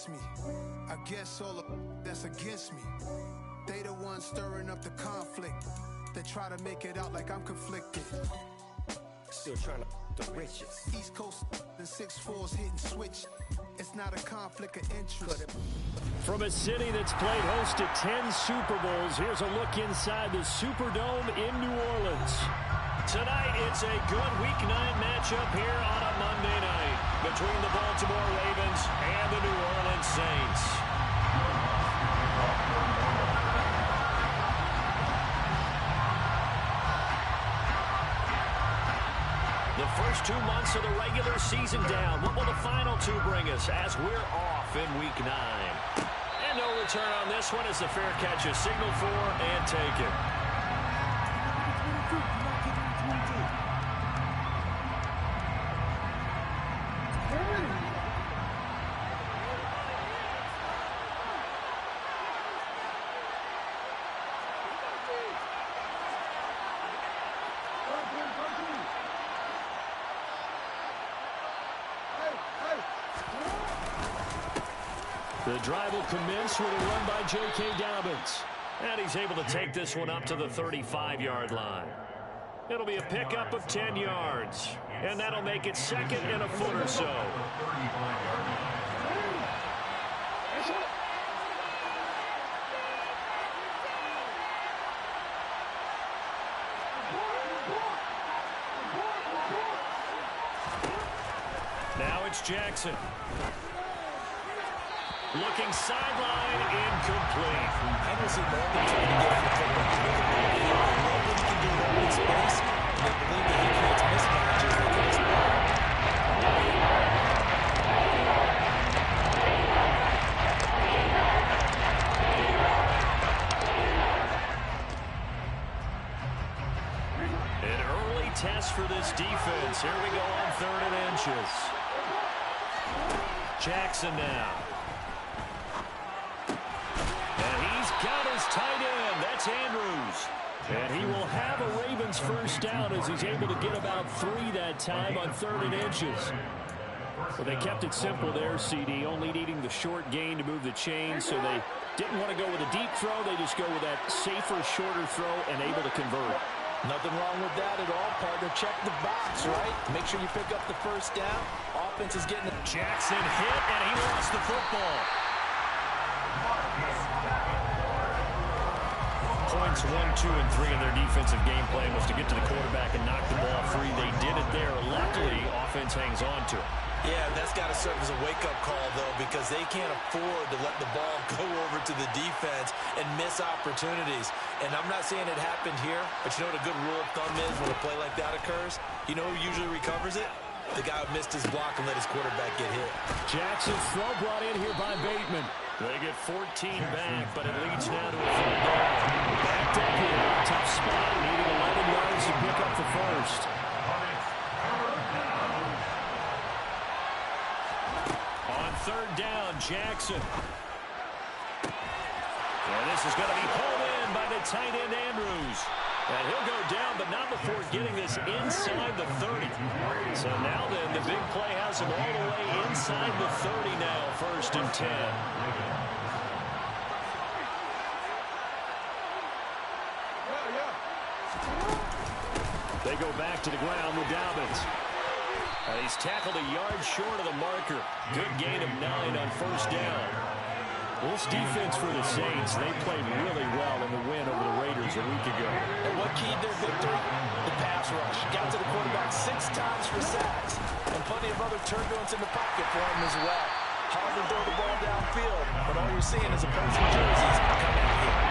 against me. I guess all the that's against me. They the ones stirring up the conflict. They try to make it out like I'm conflicted. Still trying to the riches. East Coast and 6'4's hitting switch. It's not a conflict of interest. From a city that's played host to 10 Super Bowls, here's a look inside the Superdome in New Orleans. Tonight, it's a good Week 9 matchup here on a Monday night between the Baltimore Ravens and the New Orleans Saints. The first 2 months of the regular season down. What will the final 2 bring us as we're off in Week 9? And no return on this one as the fair catch is signaled for and taken. The drive will commence with a run by J.K. Dobbins. And he's able to take this one up to the 35-yard line. It'll be a pickup of 10 yards. And that'll make it second and a foot or so. Now it's Jackson. Looking sideline, incomplete. Henderson Morgan trying to get on the football. Nobody can do that in space, and they believe that he creates mismatches that can exploit. An early test for this defense. Here we go on 3rd and inches. Jackson now. Got his tight end. That's Andrews. And he will have a Ravens first down as he's able to get about 3 that time on 3rd and inches. Well, they kept it simple there, CD, only needing the short gain to move the chain, so they didn't want to go with a deep throw. They just go with that safer, shorter throw and able to convert. Nothing wrong with that at all, partner. Check the box, right? Make sure you pick up the first down. Offense is getting it. Jackson hit, and he lost the football. Points 1, 2, and 3 in their defensive game plan was to get to the quarterback and knock the ball free. They did it there. Luckily, offense hangs on to it. Yeah, that's got to serve as a wake-up call, though, because they can't afford to let the ball go over to the defense and miss opportunities. And I'm not saying it happened here, but you know what a good rule of thumb is when a play like that occurs? You know who usually recovers it? The guy who missed his block and let his quarterback get hit. Jackson's throw brought in here by Bateman. They get 14 back, but it leads now to a 3rd down. Backed up here. Tough spot. Needing 11 yards to pick up the first. On 3rd down, Jackson. And this is going to be pulled in by the tight end, Andrews. And he'll go down, but not before getting this inside the 30. So now then, the big play has him all the way inside the 30 now, 1st and 10. They go back to the ground with Dobbins. He's tackled a yard short of the marker. Good gain of 9 on 1st down. This defense for the Saints, they played really well in the win over the Raiders a week ago. And what keyed their victory? The pass rush. Got to the quarterback 6 times for sacks. And plenty of other turbulence in the pocket for him as well. Hard to throw the ball downfield, but all you're seeing is opposing jerseys coming at you.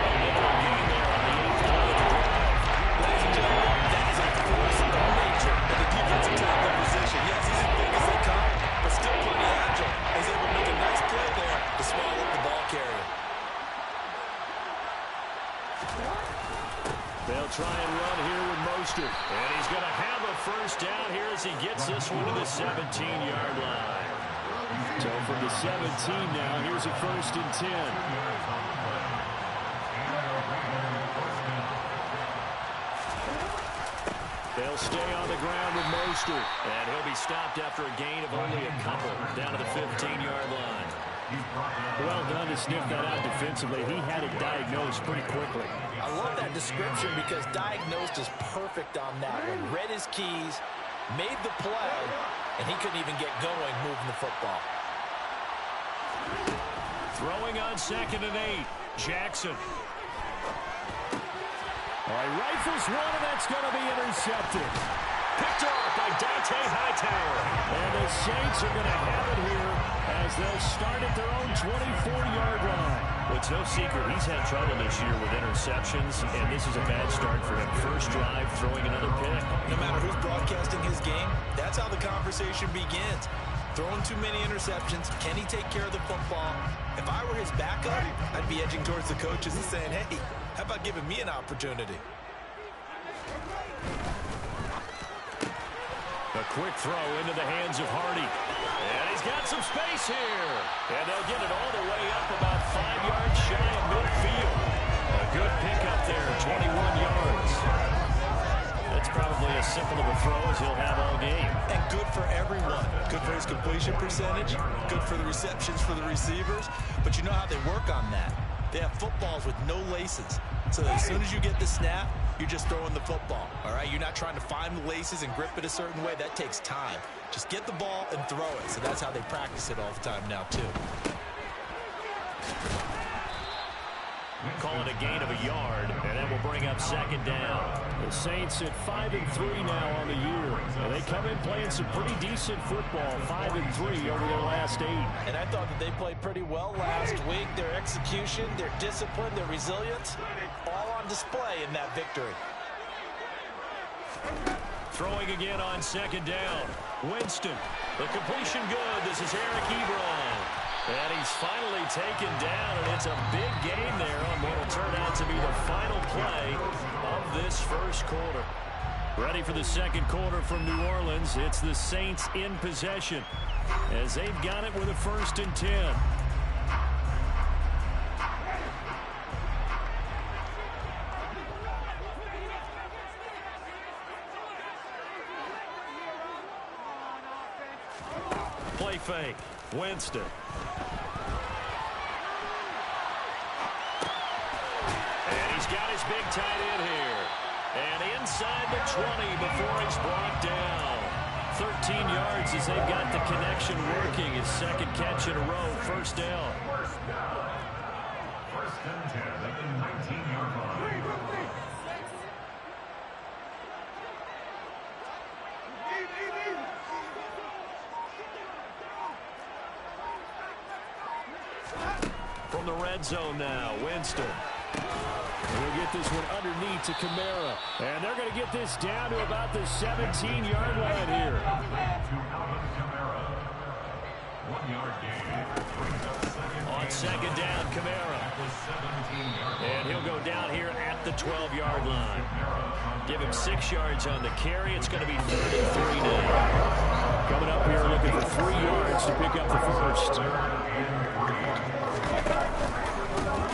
Ladies and gentlemen, that is a force of nature at the defensive tackle position. Yes, he's as big as they come, but still plenty agile. He's able to make a nice play there to swallow up the ball carrier. They'll try and run here with Mostert. And he's going to have a first down here as he gets this one to the 17-yard line. So from the 17 now, here's a 1st and 10. They'll stay on the ground with Mostert. And he'll be stopped after a gain of only a couple down to the 15-yard line. Well done to sniff that out defensively. He had it diagnosed pretty quickly. I love that description because diagnosed is perfect on that one. Read his keys, made the play, and he couldn't even get going moving the football. Throwing on 2nd and 8. Jackson. All right, rifles one, and that's going to be intercepted. Picked off by Dante Hightower. And the Saints are going to have it here as they'll start at their own 24-yard line. Well, it's no secret he's had trouble this year with interceptions, and this is a bad start for him. First drive, throwing another pick. No matter who's broadcasting his game, that's how the conversation begins. Throwing too many interceptions. Can he take care of the football? If I were his backup, I'd be edging towards the coaches and saying, hey, how about giving me an opportunity? A quick throw into the hands of Hardy. And he's got some space here. And they'll get it all the way up about 5 yards shy of midfield. A good pickup there, 21 yards. That's probably as simple of a throw as he'll have all game. And good for everyone. Good for his completion percentage. Good for the receptions for the receivers. But you know how they work on that. They have footballs with no laces. So that as soon as you get the snap, you're just throwing the football. All right? You're not trying to find the laces and grip it a certain way. That takes time. Just get the ball and throw it. So that's how they practice it all the time now, too. Call it a gain of a yard, and that will bring up 2nd down. The Saints at 5-3 now on the year. And they come in playing some pretty decent football, 5-3 over their last 8. And I thought that they played pretty well last week. Their execution, their discipline, their resilience, all on display in that victory. Throwing again on 2nd down. Winston. The completion good. This is Eric Ebron. And he's finally taken down, and it's a big gain there on what will turn out to be the final play of this first quarter. Ready for the second quarter from New Orleans. It's the Saints in possession as they've got it with a 1st and 10. Play fake. Winston. And he's got his big tight end here. And inside the 20 before he's brought down. 13 yards as they've got the connection working. His 2nd catch in a row. 1st down. 1st and 10 at the 19-yard line. From the red zone now, Winston. We'll get this one underneath to Kamara. And they're going to get this down to about the 17-yard line here. On 2nd down, Kamara. And he'll go down here at the 12-yard line. Give him 6 yards on the carry. It's going to be 33 now. Coming up here looking for 3 yards to pick up the first.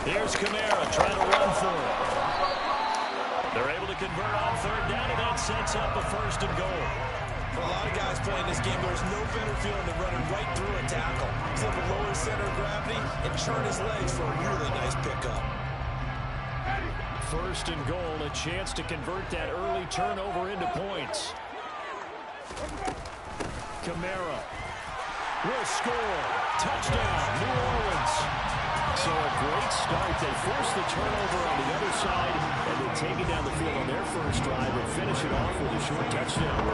Here's Kamara trying to run for it. They're able to convert on 3rd down, and that sets up a 1st and goal. For a lot of guys playing this game, there's no better feeling than running right through a tackle. He's able to lower his center of gravity and churn his legs for a really nice pickup. 1st and goal, a chance to convert that early turnover into points. Kamara will score. Touchdown, New Orleans. So a great start. They force the turnover on the other side, and they take it down the field on their first drive and finish it off with a short touchdown.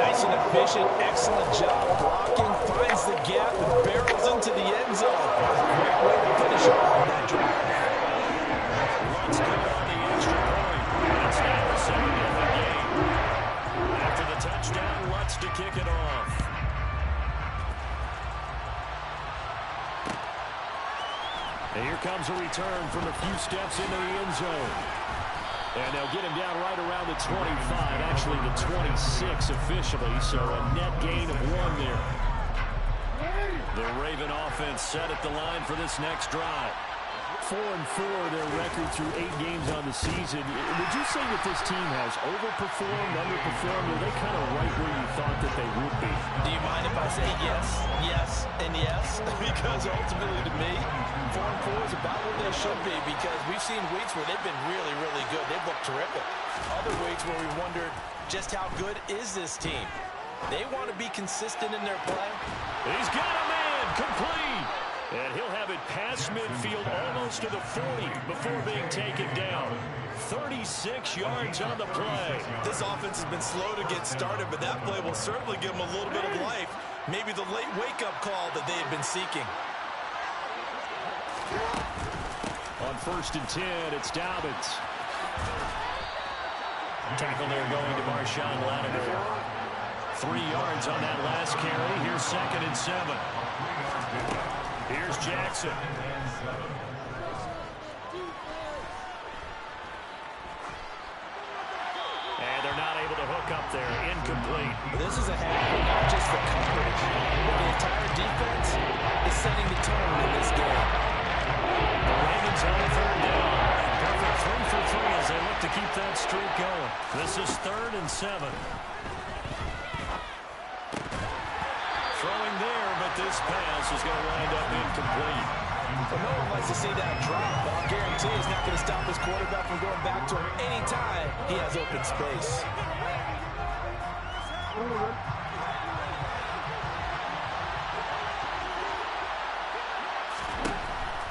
Nice and efficient, excellent job blocking, finds the gap and barrels into the end zone. Great way to finish off that drive. Let's go on the extra point. It's now the 2nd of the game. After the touchdown, Lutz to kick it off. And here comes a return from a few steps into the end zone. And they'll get him down right around the 25, actually the 26 officially, so a net gain of 1 there. The Raven offense set at the line for this next drive. 4-4, their record through 8 games on the season. Would you say that this team has overperformed, underperformed, or are they kind of right where you thought that they would be? Do you mind if I say yes, yes, and yes? Because ultimately to me, 4-4 is about where they should be, because we've seen weeks where they've been really, really good. They've looked terrific. Other weeks where we wondered just how good is this team. They want to be consistent in their play. He's got a man, complete. And he'll have it past midfield almost to the 40 before being taken down. 36 yards on the play. This offense has been slow to get started, but that play will certainly give them a little bit of life. Maybe the late wake-up call that they have been seeking. On 1st and 10, it's Dobbins. Tackle there going to Marshawn Lattimore. 3 yards on that last carry. Here's 2nd and 7. Here's Jackson. And they're not able to hook up there. Incomplete. This is a half, not just for coverage. The entire defense is setting the tone in this game. The Ravens on 3rd down. Perfect 3 for 3 as they look to keep that streak going. This is 3rd and 7. Throwing there, but this pass is going to wind up incomplete. Well, no one likes to see that drop, but I'll guarantee it's not going to stop his quarterback from going back to him anytime he has open space.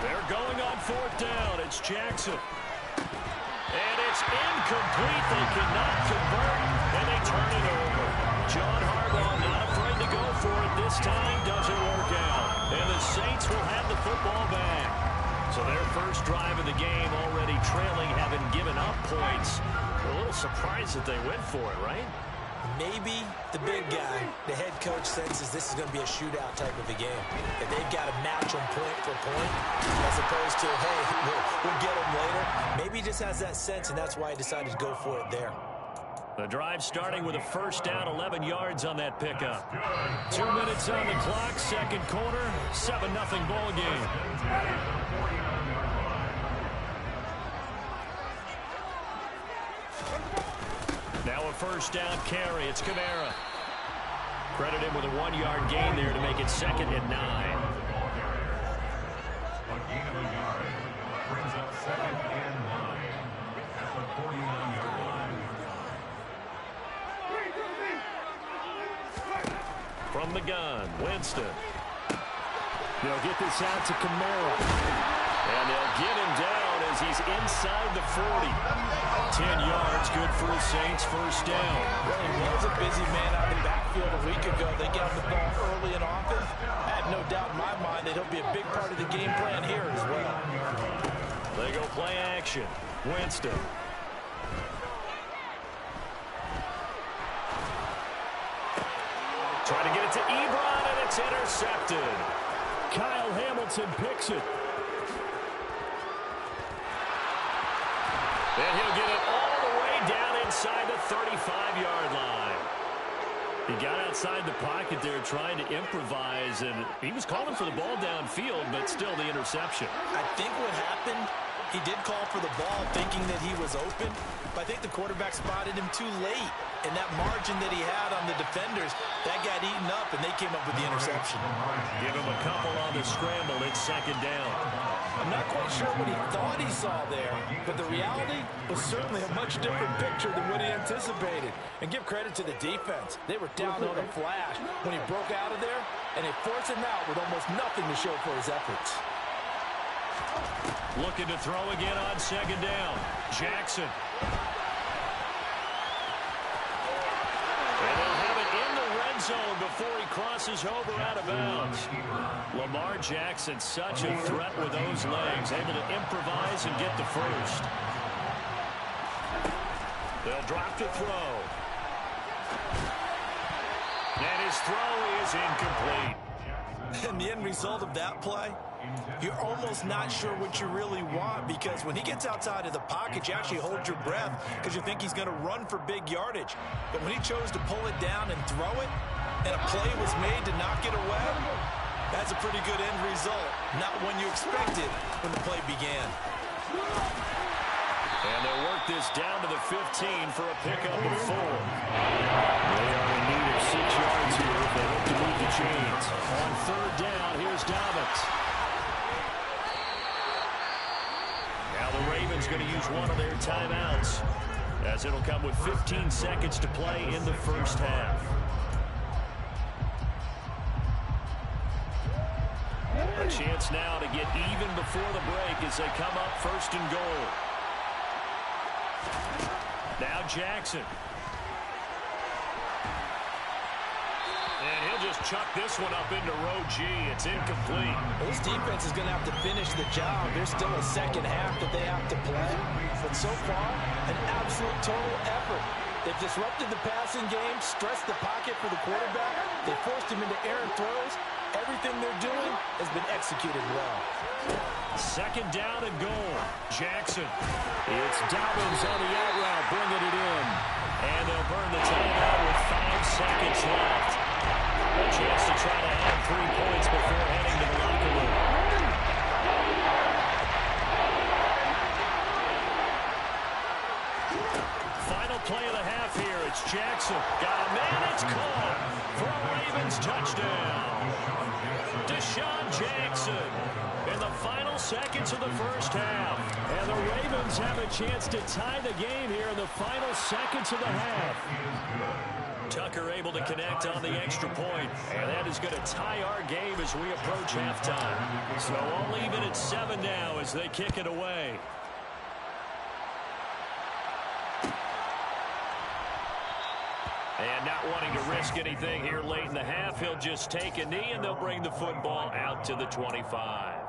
They're going on 4th down. It's Jackson. And it's incomplete. They cannot convert, and they turn it over. John Harbaugh not afraid to go for it this time. Doesn't work out. And the Saints will have the football back. So their first drive of the game already trailing, having given up points. A little surprised that they went for it, right? Maybe the big guy, the head coach, senses this is going to be a shootout type of a game. If they've got to match them point for point, as opposed to, hey, we'll get them later. Maybe he just has that sense, and that's why he decided to go for it there. The drive starting with a 1st down, 11 yards on that pickup. 2 minutes on the clock, 2nd quarter, 7-0 ball game. Now a 1st down carry. It's Kamara. Credit him with a 1-yard gain there to make it 2nd and 9. A gain of a yard brings up 2nd and 9 at the 49-yard line. From the gun, Winston. They'll get this out to Kamara. And they'll get him down as he's inside the 40. 10 yards, good for the Saints, 1st down. Well, he was a busy man out of the backfield a week ago. They got the ball early and often. I have no doubt in my mind that he'll be a big part of the game plan here as well. They go play action. Winston. Trying to get it to Ebron, and it's intercepted. Kyle Hamilton picks it. And he'll get it all the way down inside the 35-yard line. He got outside the pocket there trying to improvise, and he was calling for the ball downfield, but still the interception. I think what happened, he did call for the ball thinking that he was open, but I think the quarterback spotted him too late. And that margin that he had on the defenders, that got eaten up, and they came up with the interception. Give him a couple on the scramble. It's 2nd down. I'm not quite sure what he thought he saw there, but the reality was certainly a much different picture than what he anticipated. And give credit to the defense. They were down on a flash when he broke out of there, and they forced him out with almost nothing to show for his efforts. Looking to throw again on 2nd down. Jackson. And they'll have it in the red zone before he crosses over out of bounds. Lamar Jackson, such a threat with those legs, able to improvise and get the first. They'll drop to throw. And his throw is incomplete. And the end result of that play, you're almost not sure what you really want, because when he gets outside of the pocket, you actually hold your breath because you think he's going to run for big yardage. But when he chose to pull it down and throw it, and a play was made to knock it away, That's a pretty good end result. Not one you expected when the play began. And they'll work this down to the 15 for a pickup of 4. They are in need of 6 yards here if they hope to move the chains. On 3rd down, here's Dobbins. Now the Ravens going to use one of their timeouts, as it'll come with 15 seconds to play in the first half. A chance now to get even before the break as they come up 1st and goal. Now Jackson. And he'll just chuck this one up into row G. It's incomplete. This defense is going to have to finish the job. There's still a second half that they have to play. But so far, an absolute total effort. They've disrupted the passing game, stressed the pocket for the quarterback. They forced him into errant throws. Everything they're doing has been executed well. 2nd down and goal. Jackson. It's Dobbins on the out route, bringing it in. And they'll burn the timeout with 5 seconds left. A chance to try to add 3 points before heading to the locker room. Final play of the half here. It's Jackson. Got a man. It's caught for a Ravens touchdown. Deshaun Jackson in the final seconds of the first half. And the Ravens have a chance to tie the game here in the final seconds of the half. Tucker able to connect on the extra point, and that is going to tie our game as we approach halftime. So I'll leave it at 7 now as they kick it away. And not wanting to risk anything here late in the half, he'll just take a knee, and they'll bring the football out to the 25.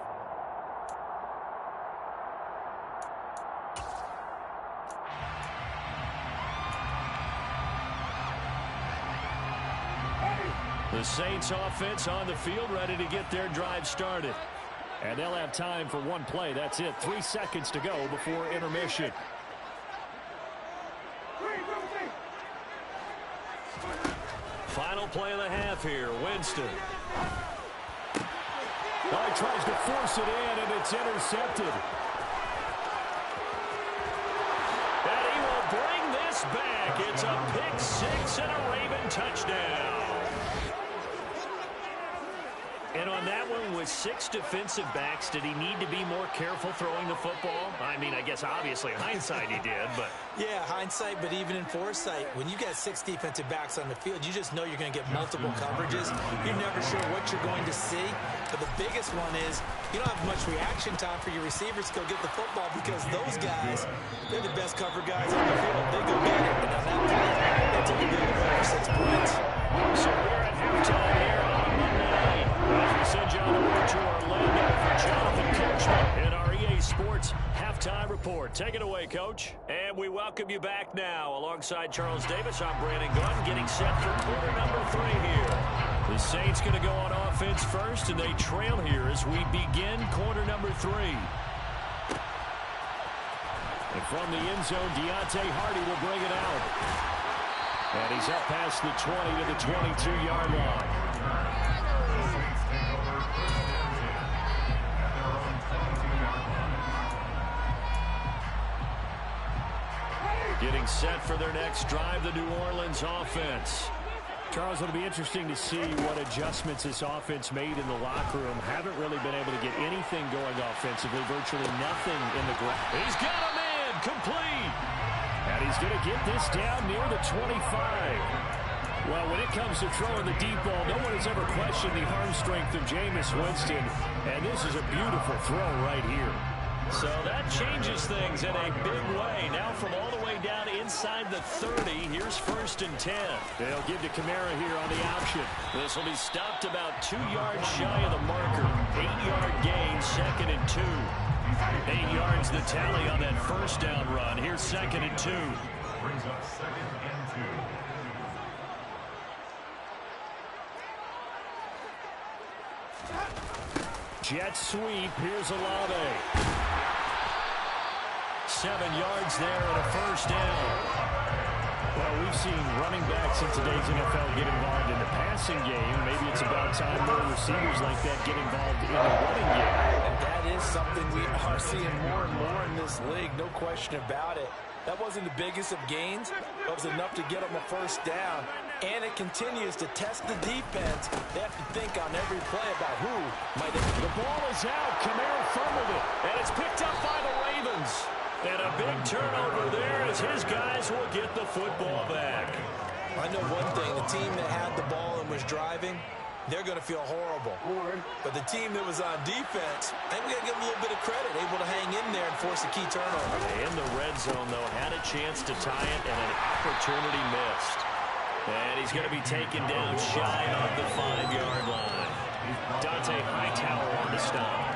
The Saints offense on the field, ready to get their drive started. And they'll have time for one play. That's it. 3 seconds to go before intermission. Final play of the half here. Winston. Well, he tries to force it in, and it's intercepted. And he will bring this back. It's a pick 6 and a Raven touchdown. And on that one, with 6 defensive backs, did he need to be more careful throwing the football? I mean, I guess obviously in hindsight he did, but... Yeah, hindsight, but even in foresight, when you got 6 defensive backs on the field, you just know you're going to get multiple coverages. You're never sure what you're going to see. But the biggest one is you don't have much reaction time for your receivers to go get the football because those guys, they're the best cover guys on the field. They go get it. And on that play, they took a good over 6 points. So we're at halftime here on Monday night. As we send you on over to Orlando for Jonathan Kirchman in our EA Sports Halftime Report. Take it away, Coach. And we welcome you back now. Alongside Charles Davis, I'm Brandon Gunn, getting set for quarter number 3 here. The Saints going to go on offense first, and they trail here as we begin quarter number 3. And from the end zone, Deontay Hardy will bring it out. And he's up past the 20 to the 22-yard line. Getting set for their next drive, the New Orleans offense. Charles, it'll be interesting to see what adjustments this offense made in the locker room. Haven't really been able to get anything going offensively, virtually nothing in the ground. He's got a man, complete. And he's going to get this down near the 25. Well, when it comes to throwing the deep ball, no one has ever questioned the arm strength of Jameis Winston. And this is a beautiful throw right here. So that changes things in a big way. Now from all the way down inside the 30, here's 1st and 10. They'll give to Kamara here on the option. This will be stopped about 2 yards shy of the marker. 8-yard gain, 2nd and 2. 8 yards the tally on that first down run. Here's 2nd and 2. Brings up 2nd and 2. Jet sweep. Here's Olave. 7 yards there and a first down. Well, we've seen running backs in today's NFL get involved in the passing game. Maybe it's about time more receivers like that get involved in the running game. And that is something we are seeing more and more in this league, no question about it. That wasn't the biggest of gains, but it was enough to get them a first down. And it continues to test the defense. They have to think on every play about who might have. The ball is out. Kamara fumbled it. And it's picked up by the Ravens. And a big turnover there as his guys will get the football back. I know one thing. The team that had the ball and was driving, they're going to feel horrible. But the team that was on defense, I think we got to give them a little bit of credit, able to hang in there and force a key turnover. In the red zone, though, had a chance to tie it and an opportunity missed. And he's going to be taken down shy of the 5-yard line. Dante Hightower on the stop.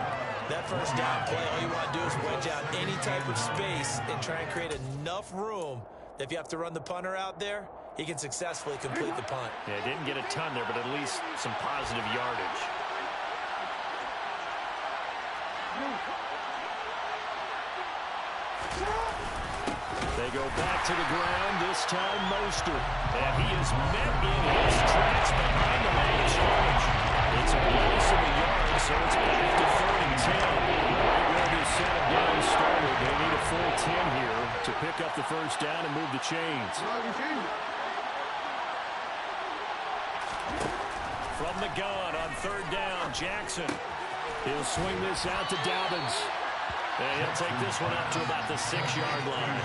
That first down play, all you want to do is wedge out any type of space and try and create enough room that if you have to run the punter out there, he can successfully complete the punt. Yeah, didn't get a ton there, but at least some positive yardage. They go back to the ground, this time Mostert. And he is met in his tracks behind the line of scrimmage. It's a loss of a yard, so it's back to 3rd and 10. Right where this set of downs started, they need a full 10 here to pick up the first down and move the chains. From the gun on 3rd down, Jackson. He'll swing this out to Dobbins. And he'll take this one up to about the 6-yard line.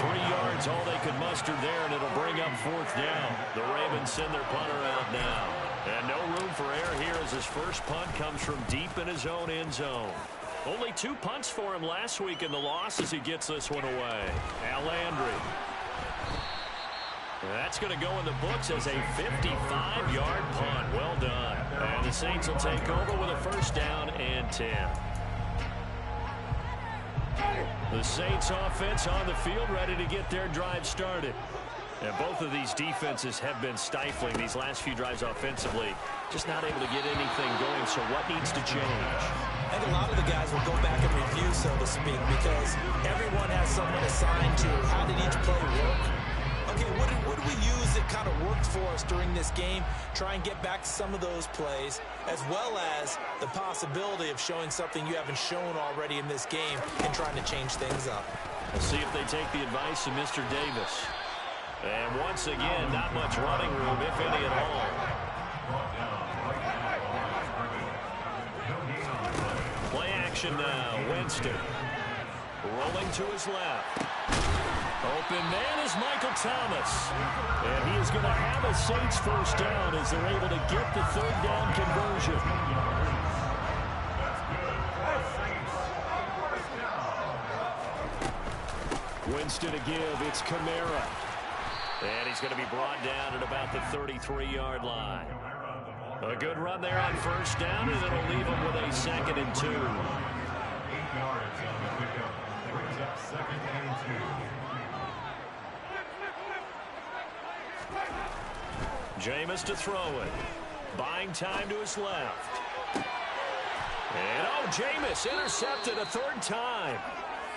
3 yards, all they could muster there, and it'll bring up 4th down. The Ravens send their punter out now. And no room for error here as his first punt comes from deep in his own end zone. Only 2 punts for him last week in the loss as he gets this one away. Al Landry. That's going to go in the books as a 55-yard punt. Well done. And the Saints will take over with a first down and 10. The Saints offense on the field, ready to get their drive started. And both of these defenses have been stifling these last few drives offensively. Just not able to get anything going, so what needs to change? I think a lot of the guys will go back and review, so to speak, because everyone has someone assigned to how did each play work. Okay, what did we use that kind of worked for us during this game? Try and get back to some of those plays, as well as the possibility of showing something you haven't shown already in this game and trying to change things up. We'll see if they take the advice of Mr. Davis. And once again, not much running room, if any at all. Play action now. Winston rolling to his left. Open man is Michael Thomas. And he is going to have a Saints first down as they're able to get the 3rd down conversion. Winston to give. It's Kamara. And he's going to be brought down at about the 33-yard line. A good run there on first down, and it'll leave him with a 2nd and 2. 8 yards on the pickup. Brings up 2nd and 2. Jameis to throw it. Buying time to his left. And, Jameis intercepted a 3rd time.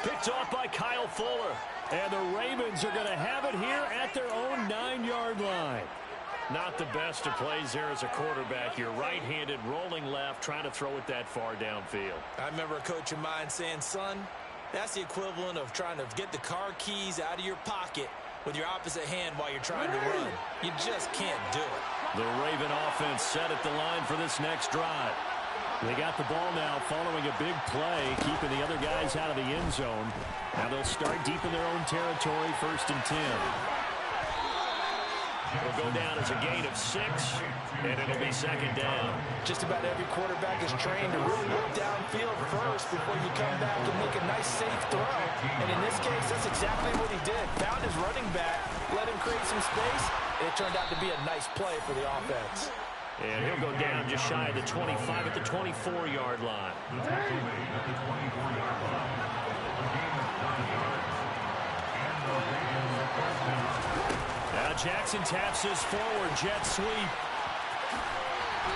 Picked off by Kyle Fuller. And the Ravens are going to have it here at their own 9-yard line. Not the best of plays there as a quarterback. You're right-handed, rolling left, trying to throw it that far downfield. I remember a coach of mine saying, son, that's the equivalent of trying to get the car keys out of your pocket with your opposite hand while you're trying to run. You just can't do it. The Raven offense set at the line for this next drive. They got the ball now following a big play, keeping the other guys out of the end zone. Now they'll start deep in their own territory, 1st and 10. It'll go down as a gain of 6, and it'll be 2nd down. Just about every quarterback is trained to really look downfield first before you come back and make a nice, safe throw. And in this case, that's exactly what he did. Found his running back, let him create some space, and it turned out to be a nice play for the offense. And he'll go down just shy of the 25 at the 24-yard line. Now Jackson taps his forward jet sweep.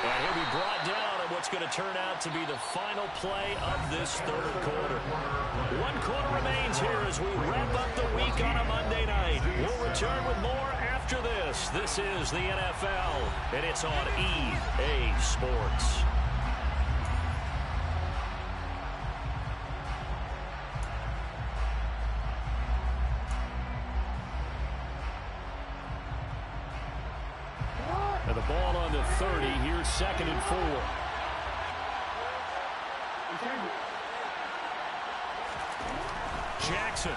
And he'll be brought down what's going to turn out to be the final play of this third quarter. 1 quarter remains here as we wrap up the week on a Monday night. We'll return with more after this. This is the NFL, and it's on EA Sports. And the ball on the 30. Here's 2nd and 4. Jackson.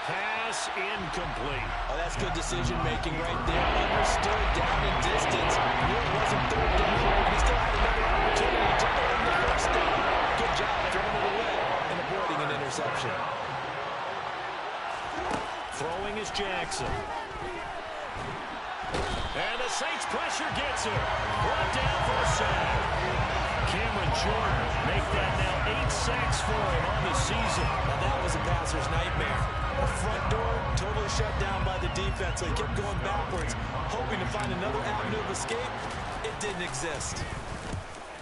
Pass incomplete. Oh, that's good decision-making right there. Understood down in distance. Knew it wasn't third down, and he still had another opportunity to earn the first down. Good job throwing it away and avoiding an interception. Throwing is Jackson. And the Saints pressure gets him. Brought down for a sack. Cameron Jordan make that now 8 sacks for him on the season. Now that was a passer's nightmare. The front door totally shut down by the defense. They kept going backwards, hoping to find another avenue of escape. It didn't exist.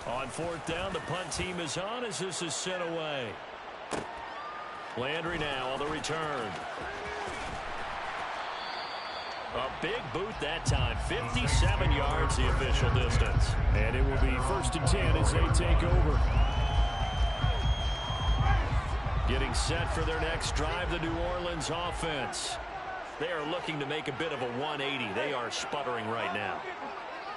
On 4th down, the punt team is on as this is sent away. Landry now on the return. A big boot that time. 57 yards the official distance. And it will be 1st and 10 as they take over. Getting set for their next drive, the New Orleans offense. They are looking to make a bit of a 180. They are sputtering right now.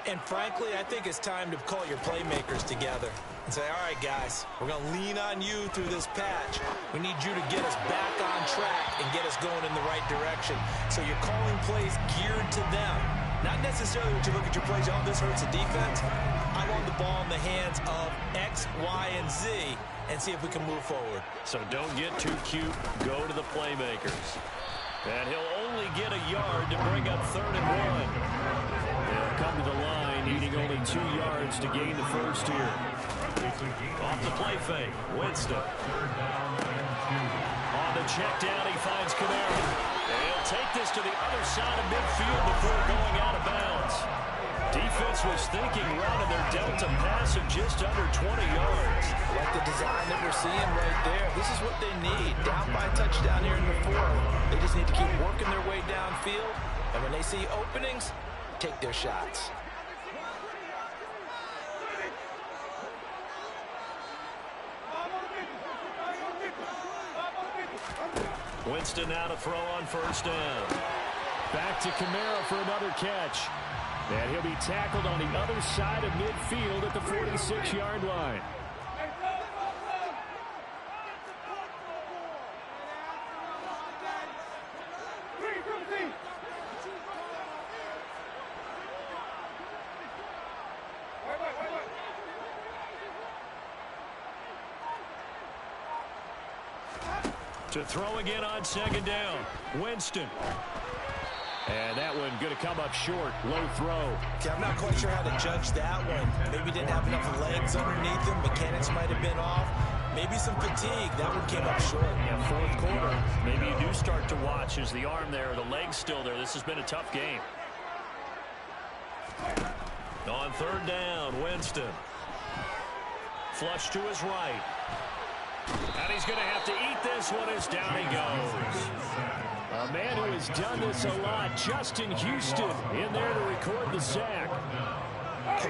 And frankly, I think it's time to call your playmakers together and say, all right, guys, we're going to lean on you through this patch. We need you to get us back on track and get us going in the right direction. So you're calling plays geared to them. Not necessarily when you look at your plays, oh, this hurts the defense. I want the ball in the hands of X, Y, and Z and see if we can move forward. So don't get too cute. Go to the playmakers. And he'll only get a yard to bring up 3rd and 1. They'll come to the line, needing only 2 yards to gain the first here. Off the play fake, Winston. On the check down, he finds Kamara. And he'll take this to the other side of midfield before going out of bounds. Defense was thinking running their delta pass of just under 20 yards. Like the design that we're seeing right there. This is what they need. Down by a touchdown here in the 4th. They just need to keep working their way downfield. And when they see openings, take their shots. Winston now to throw on 1st down. Back to Kamara for another catch. And he'll be tackled on the other side of midfield at the 46-yard line. To throw again on 2nd down. Winston. And that one going to come up short. Low throw. Okay, I'm not quite sure how to judge that one. Maybe didn't have enough legs underneath him. Mechanics might have been off. Maybe some fatigue. That one came up short. Yeah, 4th quarter. Maybe you do start to watch as the arm there, the leg's still there. This has been a tough game. On 3rd down, Winston. Flush to his right. And he's going to have to eat this one as down he goes. A man who has done this a lot, Justin Houston, in there to record the sack.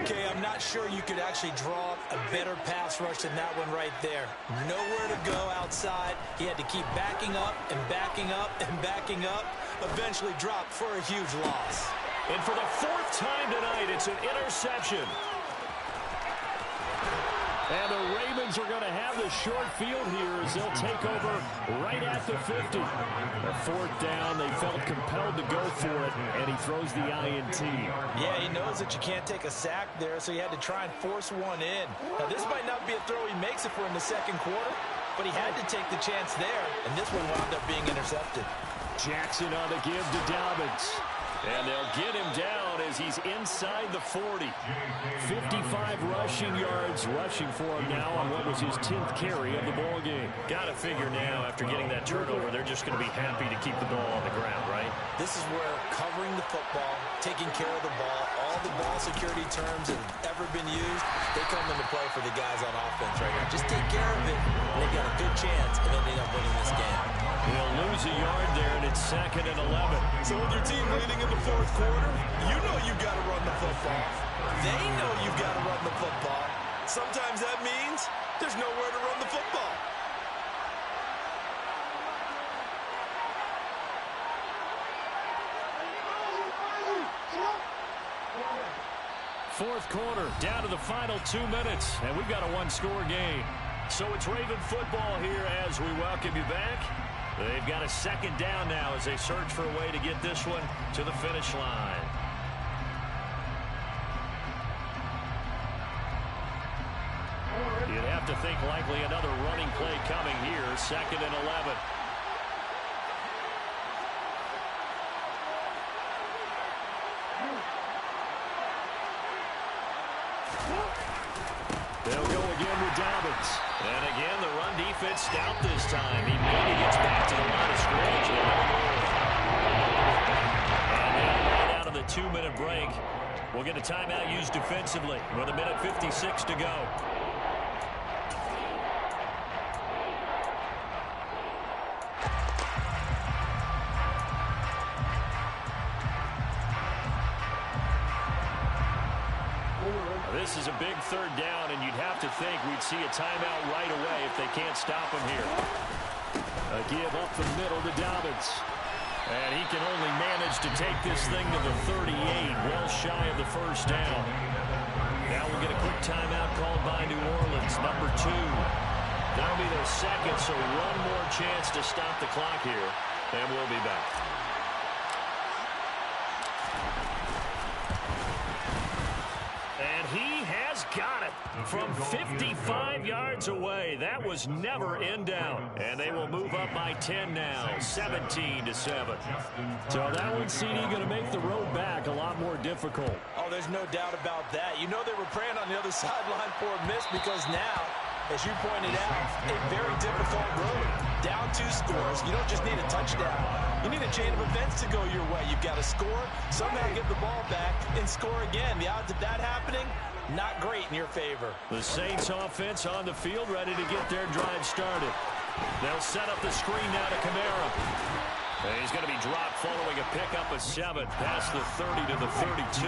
Okay, I'm not sure you could actually draw a better pass rush than that one right there. Nowhere to go outside. He had to keep backing up and backing up and backing up. Eventually dropped for a huge loss. And for the 4th time tonight, it's an interception. And the Ravens are going to have the short field here as they'll take over right at the 50. A 4th down, they felt compelled to go for it, and he throws the INT. Yeah, he knows that you can't take a sack there, so he had to try and force one in. Now, this might not be a throw he makes if we're in the 2nd quarter, but he had to take the chance there, and this one wound up being intercepted. Jackson on the give to Dobbins. And they'll get him down down as he's inside the 40. 55 rushing yards rushing for him now on what was his 10th carry of the ball game. Got to figure now, after getting that turnover, they're just going to be happy to keep the ball on the ground, right? This is where covering the football, taking care of the ball, all the ball security terms that have ever been used, they come into play for the guys on offense right here. Just take care of it, and they got a good chance, and they'll end up winning this game. He'll lose a yard there, and it's 2nd and 11. So with your team leading in the 4th quarter, you know you've got to run the football. They know you've got to run the football. Sometimes that means there's nowhere to run the football. Fourth quarter, down to the final 2 minutes, and we've got a one-score game. So it's Raven football here as we welcome you back. They've got a 2nd down now as they search for a way to get this one to the finish line. You'd have to think likely another running play coming here, 2nd and 11. They'll go again with Dobbins. And again, the run defense stout this time. He maybe gets back to the line of scrimmage. And now right out of the 2-minute break, we'll get a timeout used defensively with 1:56 to go. This is a big 3rd down, and you'd have to think we'd see a timeout right away if they can't stop him here. A give up the middle to Dobbins. And he can only manage to take this thing to the 38, well shy of the 1st down. Now we'll get a quick timeout called by New Orleans, number 2. That'll be their 2nd, so one more chance to stop the clock here, and we'll be back. And he has got it from 55 yards away. That was never in down. And they will move up by 10 now, 17-7. So that one, CD, going to make the road back a lot more difficult. Oh, there's no doubt about that. You know they were praying on the other sideline for a miss because now, as you pointed out, a very difficult road. Down 2 scores. You don't just need a touchdown. You need a chain of events to go your way. You've got to score, somehow get the ball back, and score again. The odds of that happening, not great in your favor. The Saints offense on the field, ready to get their drive started. They'll set up the screen now to Kamara. And he's going to be dropped following a pickup of 7 past the 30 to the 32.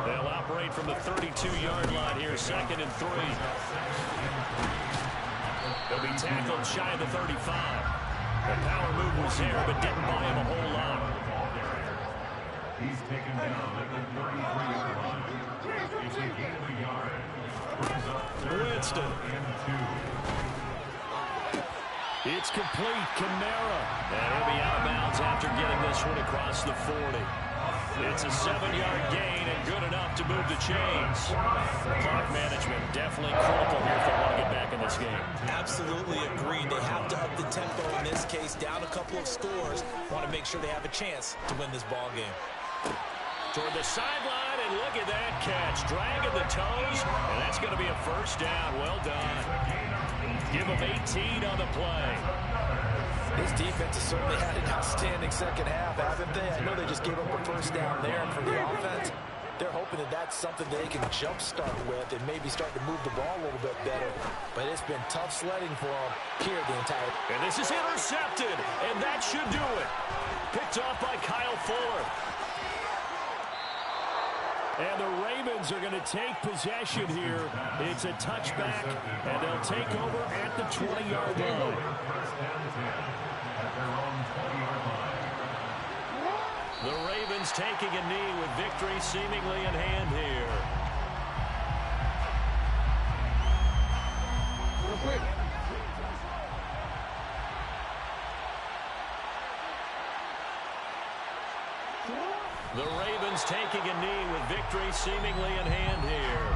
They'll operate from the 32-yard line here, 2nd and 3. They'll be tackled shy of the 35. The power move was there, but didn't buy him a whole lot. He's taken down at the 33-yard line. It's a gain of a yard. Brings up 3rd Winston. and 2. It's complete. Kamara. And he'll be out of bounds after getting this one across the 40. It's a 7-yard gain and good enough to move the chains. Clock management definitely critical here if they want to get back in this game. Absolutely agreed. They have to up the tempo in this case, down a couple of scores. Want to make sure they have a chance to win this ball game. Toward the sideline, and look at that catch. Dragging the toes, and that's going to be a 1st down. Well done. Give them 18 on the play. This defense has certainly had an outstanding 2nd half, haven't they? I know they just gave up a 1st down there, and for the offense, they're hoping that that's something they can jumpstart with and maybe start to move the ball a little bit better. But it's been tough sledding for them here the entire... And this is intercepted, and that should do it. Picked off by Kyle Fuller. And the Ravens are going to take possession here. It's a touchback, and they'll take over at the 20-yard line. The Ravens taking a knee with victory seemingly in hand here. Real quick. The Ravens taking a knee with victory seemingly in hand here.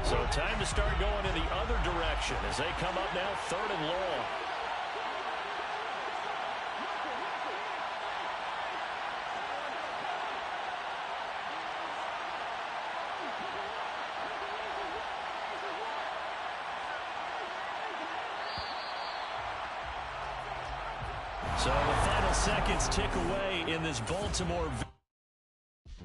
So time to start going in the other direction as they come up now 3rd and long. So the final seconds tick away in this Baltimore